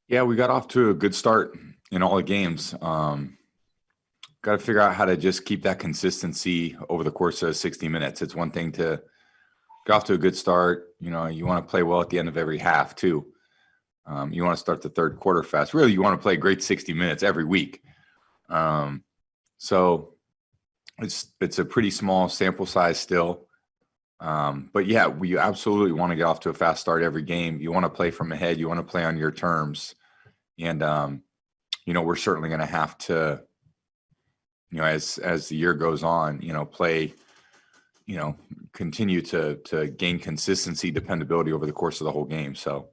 Yeah, we got off to a good start in all the games. Got to figure out how to just keep that consistency over the course of 60 minutes. It's one thing to get off to a good start. You want to play well at the end of every half too. You want to start the third quarter fast. Really, you want to play great 60 minutes every week. So it's a pretty small sample size still. But yeah, we absolutely want to get off to a fast start every game. You want to play from ahead. You want to play on your terms. And we're certainly going to have to, as the year goes on, play, continue to gain consistency, dependability over the course of the whole game. So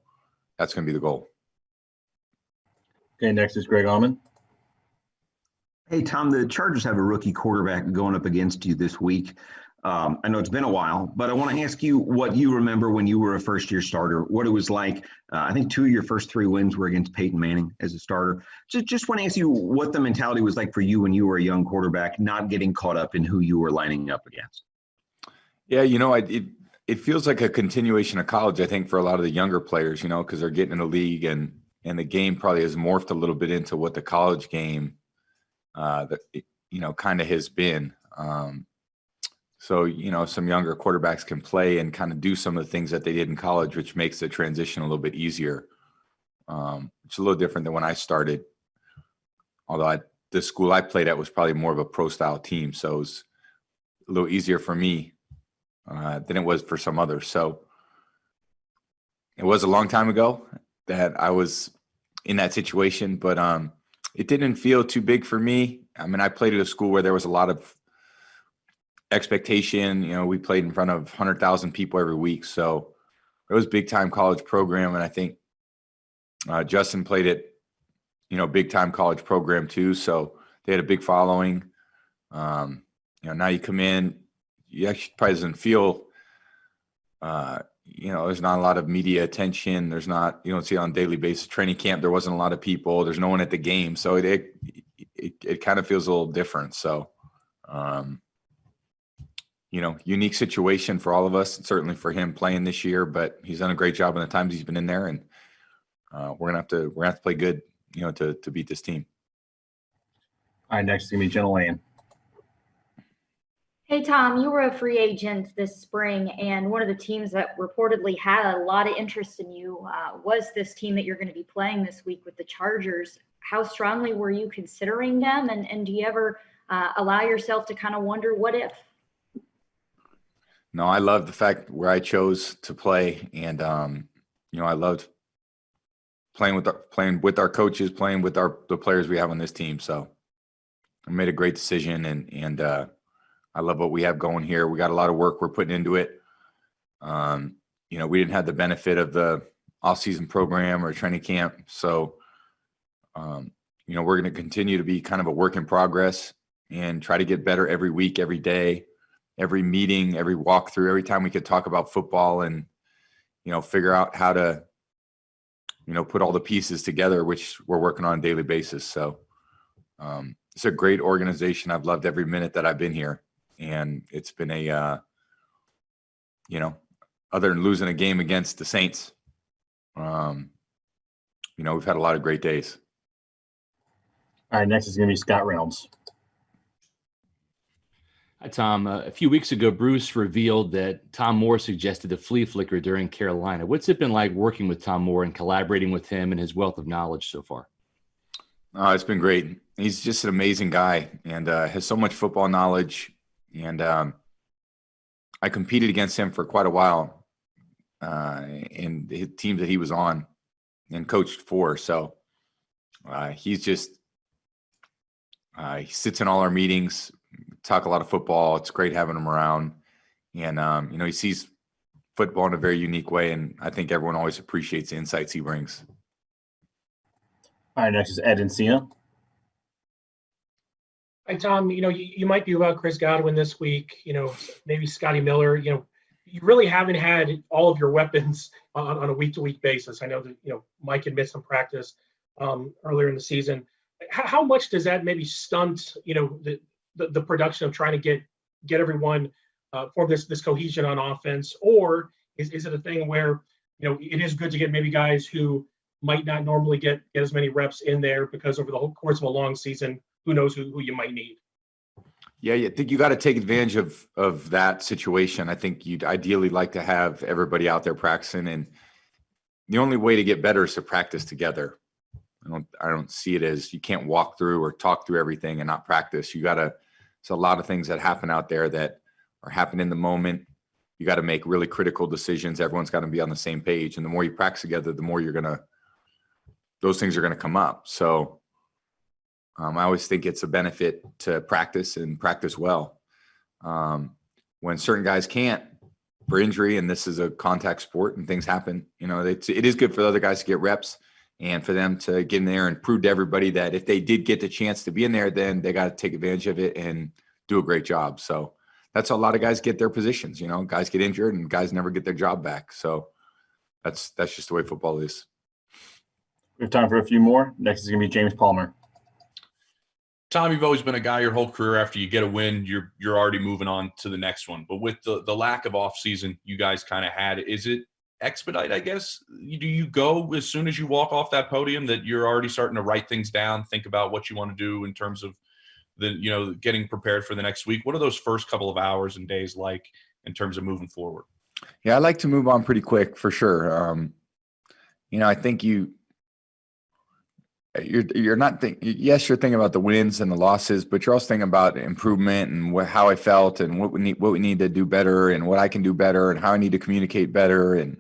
that's going to be the goal. Okay, next is Greg Auman. Hey, Tom, the Chargers have a rookie quarterback going up against you this week. I know it's been a while, but I want to ask you what you remember when you were a first-year starter, what it was like. I think 2 of your first 3 wins were against Peyton Manning as a starter. Just want to ask you what the mentality was like for you when you were a young quarterback, not getting caught up in who you were lining up against. Yeah, it feels like a continuation of college, I think, for a lot of the younger players, because they're getting in the league and the game probably has morphed a little bit into what the college game, kind of has been. So, some younger quarterbacks can play and kind of do some of the things that they did in college, which makes the transition a little bit easier. It's a little different than when I started, although the school I played at was probably more of a pro-style team. So it was a little easier for me than it was for some others. So it was a long time ago that I was in that situation, but it didn't feel too big for me. I mean, I played at a school where there was a lot of expectation. We played in front of 100,000 people every week. So it was a big time college program. And I think Justin played it, big time college program too. So they had a big following. Now you come in, you actually probably doesn't feel, there's not a lot of media attention. You don't see it on a daily basis. Training camp, there wasn't a lot of people. There's no one at the game. So it kind of feels a little different. So, unique situation for all of us, and certainly for him playing this year, but he's done a great job in the times he's been in there. And we're going to have to play good, to beat this team. All right, next is going to be Jenna Lane. Hey, Tom, you were a free agent this spring, and one of the teams that reportedly had a lot of interest in you was this team that you're going to be playing this week with the Chargers. How strongly were you considering them, and do you ever allow yourself to kind of wonder what if? No, I love the fact where I chose to play, and I loved playing with our coaches, playing with the players we have on this team. So I made a great decision, and I love what we have going here. We got a lot of work we're putting into it. We didn't have the benefit of the off-season program or training camp, so we're going to continue to be kind of a work in progress and try to get better every week, every day, every meeting, every walkthrough, every time we could talk about football and, figure out how to, put all the pieces together, which we're working on a daily basis. So it's a great organization. I've loved every minute that I've been here. And it's been other than losing a game against the Saints, we've had a lot of great days. All right, next is going to be Scott Reynolds. Hi, Tom. A few weeks ago, Bruce revealed that Tom Moore suggested the flea flicker during Carolina. What's it been like working with Tom Moore and collaborating with him and his wealth of knowledge so far? It's been great. He's just an amazing guy and has so much football knowledge. And I competed against him for quite a while in the teams that he was on and coached for. So he's just he sits in all our meetings, talk a lot of football. It's great having him around. And, he sees football in a very unique way. And I think everyone always appreciates the insights he brings. All right, next is Ed Encina. Hi, Tom. You might be without Chris Godwin this week, maybe Scotty Miller. You really haven't had all of your weapons on a week-to-week basis. I know that, Mike had missed some practice earlier in the season. How much does that maybe stunt, the production of trying to get everyone form this cohesion on offense? Or is it a thing where, it is good to get maybe guys who might not normally get as many reps in there because over the whole course of a long season, who knows who you might need. Yeah, I think you got to take advantage of that situation. I think you'd ideally like to have everybody out there practicing, and the only way to get better is to practice together. I don't see it as you can't walk through or talk through everything and not practice. There's a lot of things that happen out there that are happening in the moment. You got to make really critical decisions. Everyone's got to be on the same page, and the more you practice together, the more those things are gonna come up. So I always think it's a benefit to practice and practice well. When certain guys can't for injury, and this is a contact sport and things happen, it is good for the other guys to get reps and for them to get in there and prove to everybody that if they did get the chance to be in there, then they got to take advantage of it and do a great job. So that's how a lot of guys get their positions. Guys get injured and guys never get their job back. So that's just the way football is. We have time for a few more. Next is going to be James Palmer. Tom, you've always been a guy your whole career. After you get a win, you're already moving on to the next one. But with the lack of off season you guys kind of had, is it expedite, I guess? Do you go as soon as you walk off that podium that you're already starting to write things down, think about what you want to do in terms of getting prepared for the next week? What are those first couple of hours and days like in terms of moving forward? Yeah, I like to move on pretty quick for sure. I think you're not yes, you're thinking about the wins and the losses, but you're also thinking about improvement and how I felt and what we need to do better and what I can do better and how I need to communicate better. And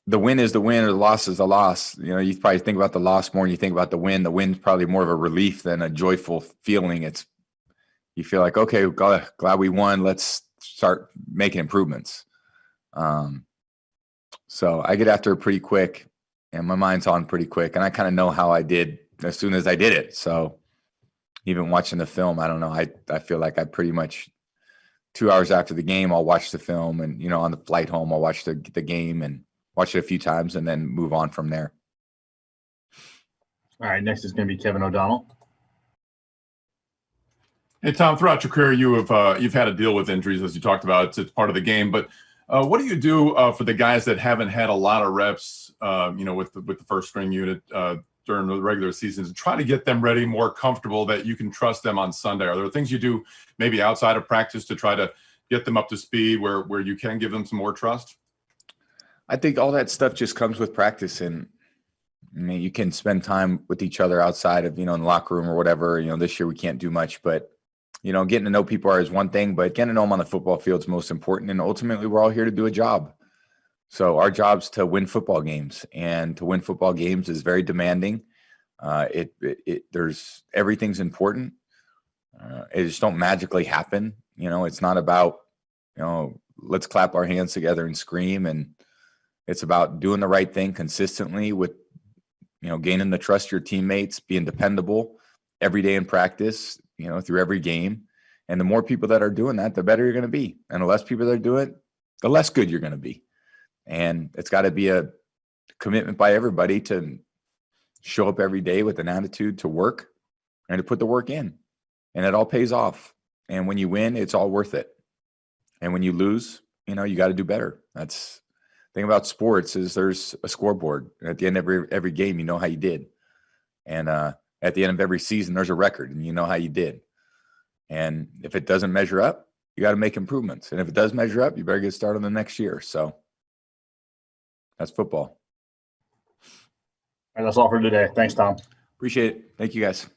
the win is the win or the loss is the loss. You probably think about the loss more than you think about the win. The win's probably more of a relief than a joyful feeling. You feel like, okay, glad we won. Let's start making improvements. So I get after it pretty quick and my mind's on pretty quick. And I kind of know how I did as soon as I did it. So even watching the film, I don't know. I feel like I pretty much 2 hours after the game, I'll watch the film and, on the flight home, I'll watch the game and watch it a few times and then move on from there. All right. Next is going to be Kevin O'Donnell. Hey, Tom, throughout your career, you've had to deal with injuries, as you talked about. It's part of the game. But what do you do for the guys that haven't had a lot of reps, with the first string unit during the regular season to try to get them ready, more comfortable, that you can trust them on Sunday? Are there things you do maybe outside of practice to try to get them up to speed where you can give them some more trust? I think all that stuff just comes with practice. And I mean, you can spend time with each other outside of, in the locker room or whatever. This year we can't do much, but getting to know people is one thing, but getting to know them on the football field is most important. And ultimately, we're all here to do a job. So our job's to win football games, and to win football games is very demanding. There's everything's important. It just don't magically happen. It's not about, let's clap our hands together and scream. And it's about doing the right thing consistently with, gaining the trust of your teammates, being dependable every day in practice, through every game. And the more people that are doing that, the better you're going to be. And the less people that do it, the less good you're going to be. And it's got to be a commitment by everybody to show up every day with an attitude to work and to put the work in. And it all pays off. And when you win, it's all worth it. And when you lose, you got to do better. That's the thing about sports is there's a scoreboard. And at the end of every game, you know how you did. And at the end of every season, there's a record and you know how you did. And if it doesn't measure up, you got to make improvements. And if it does measure up, you better get started on the next year. So that's football. All right, that's all for today. Thanks, Tom. Appreciate it. Thank you, guys.